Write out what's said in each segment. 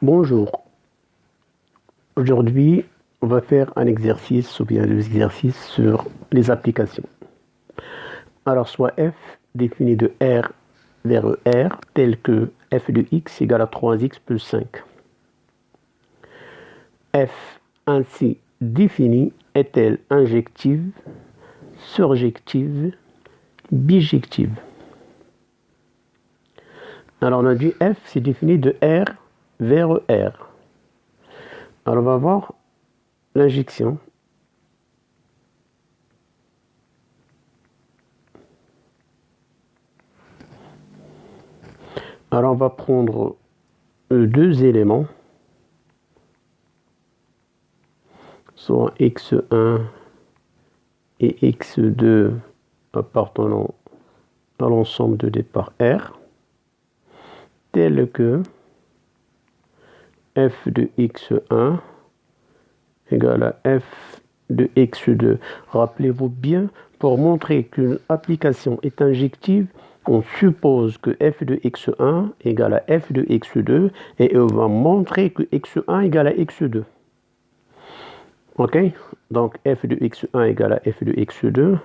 Bonjour. Aujourd'hui, on va faire un exercice ou bien des exercices sur les applications. Alors, soit f défini de R vers R, tel que f de x égale à 3x plus 5. F ainsi définie est-elle injective, surjective, bijective? Alors, on a dit f, c'est défini de R vers R. Alors, on va voir l'injection. Alors, on va prendre deux éléments, soit x1 et x2 appartenant à l'ensemble de départ R, tel que f de x1 égale à f de x2. Rappelez-vous bien, pour montrer qu'une application est injective, on suppose que f de x1 égale à f de x2 et on va montrer que x1 égale à x2. Ok, donc f de x1 égale à f de x2.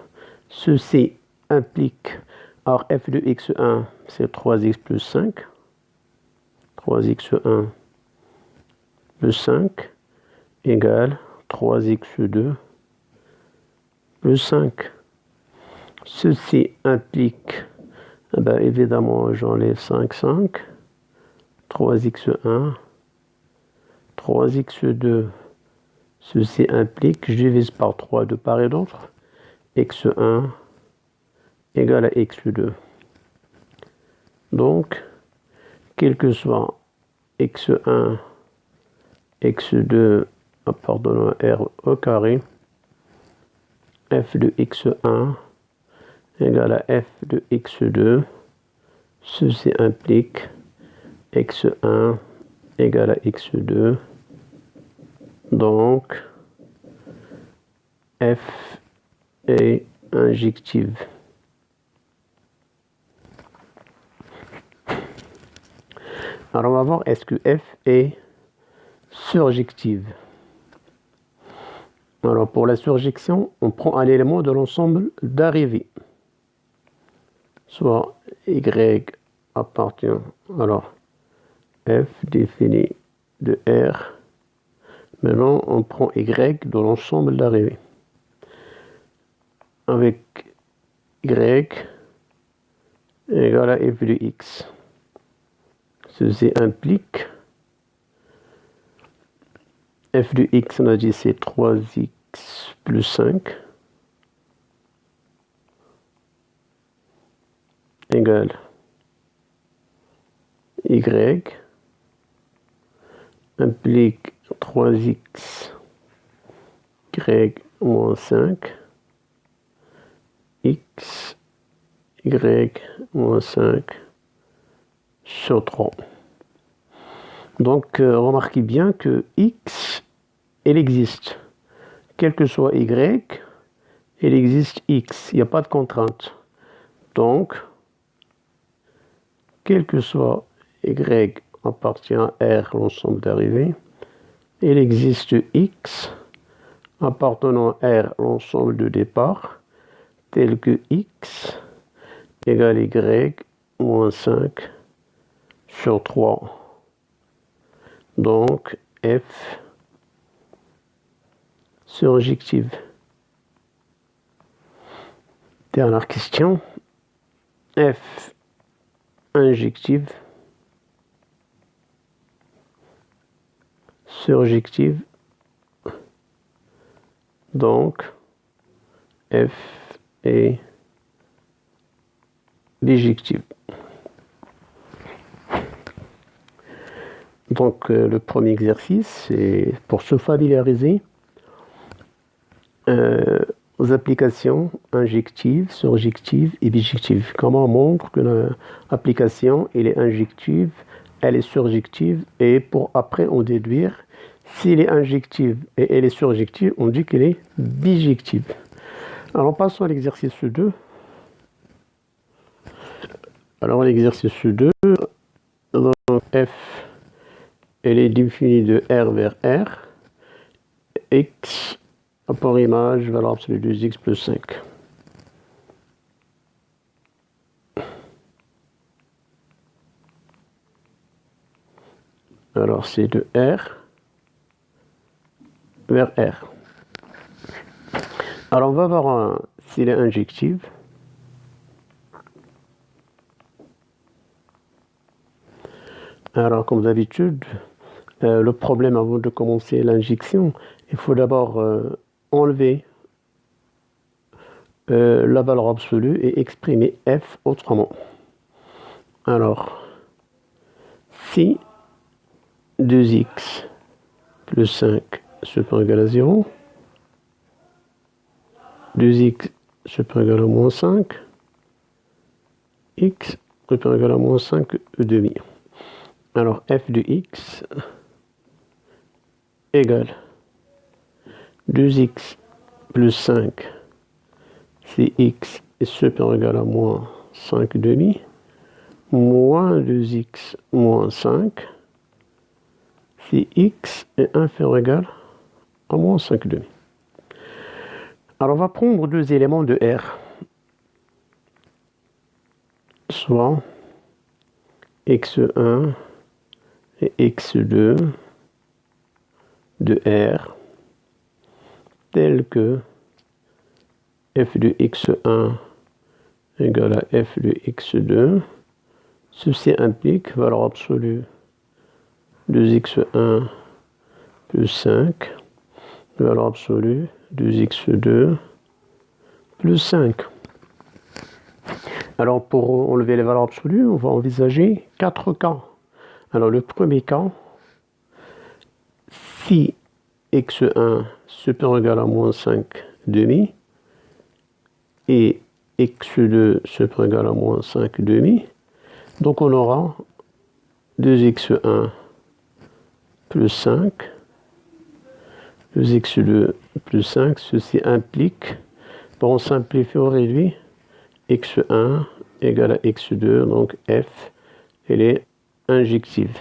Ceci implique, alors f de x1 c'est 3x plus 5. 3x1 plus 5 égale 3x2 plus 5. Ceci implique, évidemment j'enlève 5, 5. 3x1, 3x2. Ceci implique, je divise par 3 de part et d'autre, x1 égale à x2. Donc, quel que soit x1, x2 appartenant à R au carré, f de x1 égale à f de x2. Ceci implique x1 égale à x2. Donc, f est injective. Alors, on va voir est-ce que f est surjective. Alors, pour la surjection, on prend un élément de l'ensemble d'arrivée. Soit y appartient, alors, f défini de R. Maintenant, on prend y de l'ensemble d'arrivée. Avec y égale à f de x. Ceci implique f de x, on a dit c'est 3x plus 5 égale y implique 3x y moins 5 x y moins 5 sur 3. Donc, remarquez bien que x, elle existe. Quel que soit y, il existe x. Il n'y a pas de contrainte. Donc, quel que soit y appartient à R, l'ensemble d'arrivée, il existe x appartenant à R, l'ensemble de départ, tel que x égale y moins 5 sur 3. Donc, f surjective. Dernière question. F injective, surjective. Donc, f est bijective. Donc, le premier exercice, c'est pour se familiariser aux applications injectives, surjectives et bijectives. Comment on montre que l'application elle est injective, elle est surjective, et pour après on déduire s'il est injective et elle est surjective, on dit qu'elle est bijective. Alors passons à l'exercice 2. Alors l'exercice 2, donc f elle est définie de R vers R, X, rapport image, valeur absolue de 2X plus 5. Alors c'est de R vers R. Alors on va voir s'il est injective. Alors comme d'habitude, le problème avant de commencer l'injection, il faut d'abord enlever la valeur absolue et exprimer f autrement. Alors, si 2x plus 5 supérieur égal à 0, 2x supérieur égal à moins 5, x supérieur égal à moins 5 demi. Alors, f de x égale 2x plus 5 si x est supérieur égal à moins 5 demi, moins 2x moins 5 si x est inférieur égal à moins 5 demi. Alors on va prendre deux éléments de R, soit x1 et x2 de R, tels que f de x1 égale à f de x2. Ceci implique valeur absolue de x1 plus 5, valeur absolue de x2 plus 5. Alors pour enlever les valeurs absolues, on va envisager 4 cas. Alors le premier cas, si x1 supérieur ou égal à moins 5 demi et x2 supérieur ou égal à moins 5 demi, donc on aura 2x1 plus 5, 2x2 plus 5, ceci implique, on simplifie, on réduit, x1 égale à x2, donc f, elle est injective.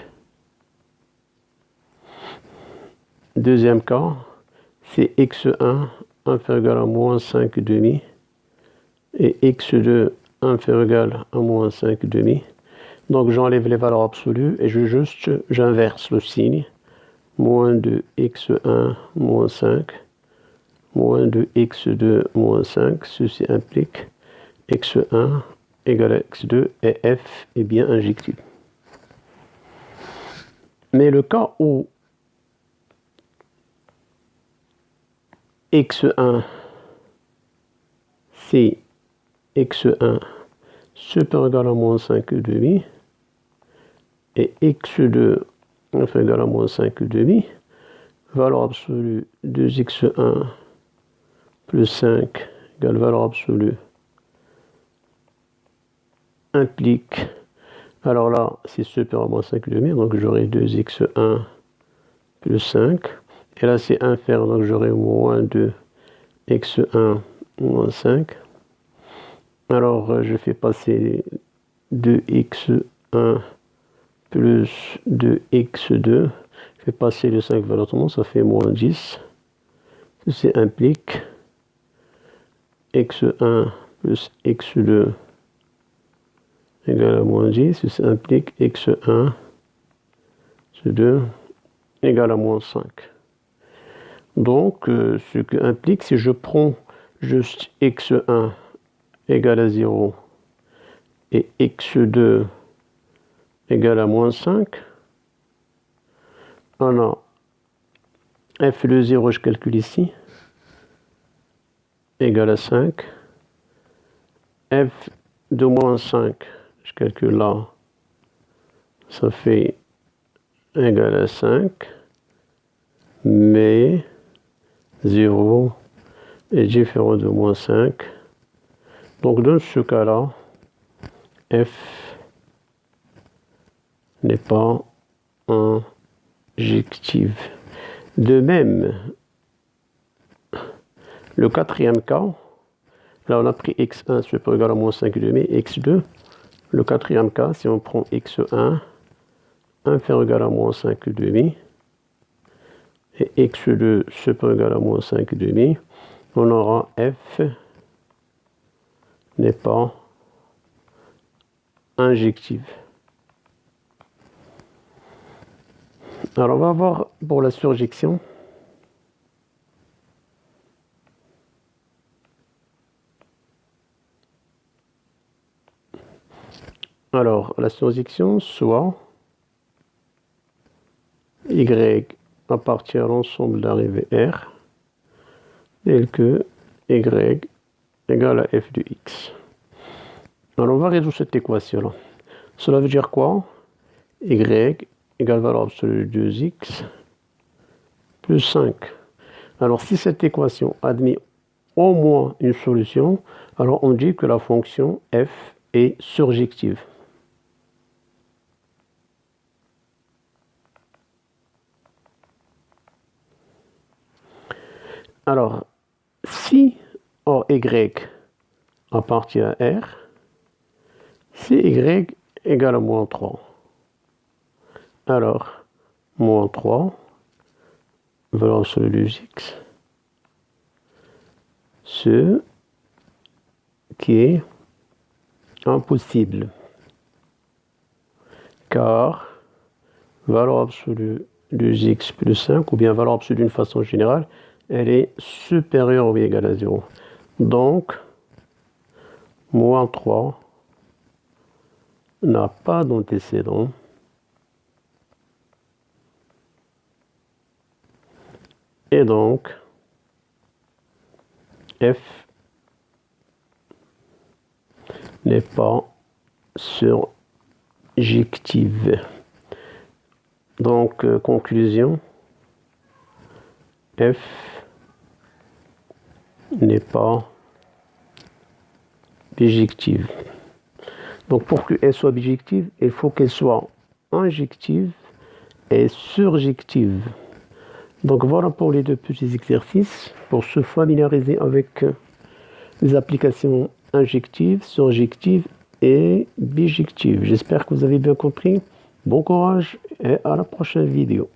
Deuxième cas, c'est x1 inférieur égal à moins 5 demi et x2 inférieur égal à moins 5 demi. Donc j'enlève les valeurs absolues et j'inverse le signe. Moins de x1 moins 5, moins de x2 moins 5, ceci implique x1 égale à x2 et f est bien injective. Mais le cas où x1 c'est x1 supérieur égal à moins 5 demi et x2 inférieur égal à moins 5 demi, valeur absolue 2x1 plus 5 égale valeur absolue implique, alors là c'est supérieur à moins 5 demi, donc j'aurai 2x1 plus 5, et là c'est inférieur, donc j'aurai moins 2x1 moins 5. Alors je fais passer 2x1 plus 2x2, je fais passer le 5 vers l'autre, ça fait moins 10. Ceci implique x1 plus x2 égale à moins 10. Ceci implique x1 plus 2 égale à moins 5. Donc, ce qui implique, si je prends juste x1 égale à 0 et x2 égale à moins 5, alors f de 0, je calcule ici, égale à 5. F de moins 5, je calcule là, ça fait égal à 5, mais 0 est différent de moins 5. Donc dans ce cas-là, f n'est pas injective. De même, le quatrième cas, là on a pris x1 supérieur ou égal à moins 5 demi, x2. Le quatrième cas, si on prend x1 inférieur ou égal à moins 5,5 et x2 supérieur ou égal à moins 5,5, on aura f n'est pas injective. Alors on va voir pour la surjection. Alors la surjection soit y appartient à l'ensemble d'arrivée R tel que y égale à f de x. Alors on va résoudre cette équation-là. Cela veut dire quoi? Y égale valeur absolue de 2x plus 5. Alors si cette équation admet au moins une solution, alors on dit que la fonction f est surjective. Alors, si or y appartient à R, si y égale à moins 3, alors moins 3, valeur absolue de x, ce qui est impossible, car valeur absolue de x plus 5, ou bien valeur absolue d'une façon générale, elle est supérieure ou égale à 0. Donc, moins 3 n'a pas d'antécédent. Et donc, f n'est pas surjective. Donc, conclusion, f n'est pas bijective. Donc, pour qu'elle soit bijective, il faut qu'elle soit injective et surjective. Donc, voilà pour les deux petits exercices pour se familiariser avec les applications injectives, surjectives et bijectives. J'espère que vous avez bien compris. Bon courage et à la prochaine vidéo.